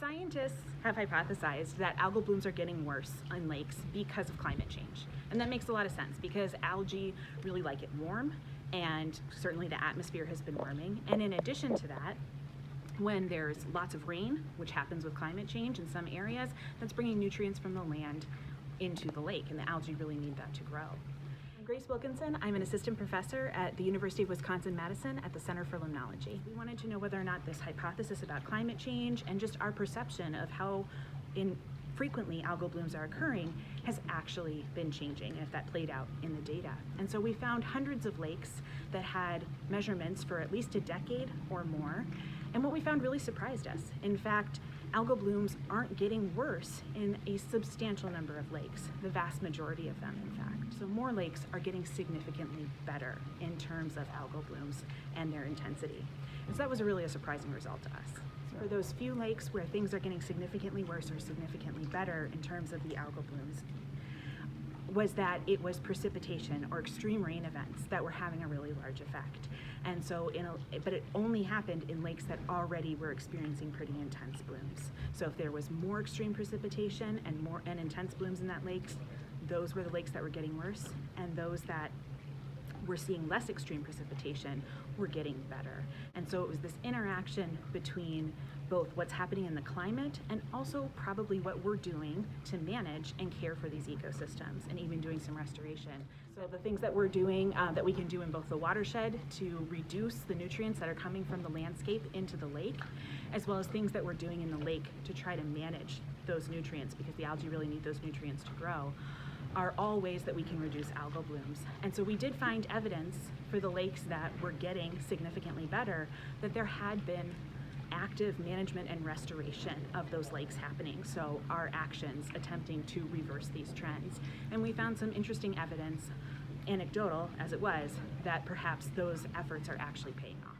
Scientists have hypothesized that algal blooms are getting worse in lakes because of climate change. And that makes a lot of sense because algae really like it warm, and certainly the atmosphere has been warming. And in addition to that, when there's lots of rain, which happens with climate change in some areas, that's bringing nutrients from the land into the lake, and the algae really need that to grow. I'm Grace Wilkinson. I'm an assistant professor at the University of Wisconsin-Madison at the Center for Limnology. We wanted to know whether or not this hypothesis about climate change and just our perception of how frequently algal blooms are occurring has actually been changing, and if that played out in the data. And so we found hundreds of lakes that had measurements for at least a decade or more, and what we found really surprised us. In fact, algal blooms aren't getting worse in a substantial number of lakes, the vast majority of them, in fact. So more lakes are getting significantly better in terms of algal blooms and their intensity. And so that was really a surprising result to us. For those few lakes where things are getting significantly worse or significantly better in terms of the algal blooms, was that it was precipitation or extreme rain events that were having a really large effect. And so, but it only happened in lakes that already were experiencing pretty intense blooms. So if there was more extreme precipitation and intense blooms in that lakes, those were the lakes that were getting worse, and those that were seeing less extreme precipitation were getting better. And so it was this interaction between both what's happening in the climate and also probably what we're doing to manage and care for these ecosystems, and even doing some restoration. So the things that we're doing that we can do in both the watershed to reduce the nutrients that are coming from the landscape into the lake, as well as things that we're doing in the lake to try to manage those nutrients, because the algae really need those nutrients to grow, are all ways that we can reduce algal blooms. And so we did find evidence for the lakes that were getting significantly better that there had been active management and restoration of those lakes happening. So our actions attempting to reverse these trends. And we found some interesting evidence, anecdotal as it was, that perhaps those efforts are actually paying off.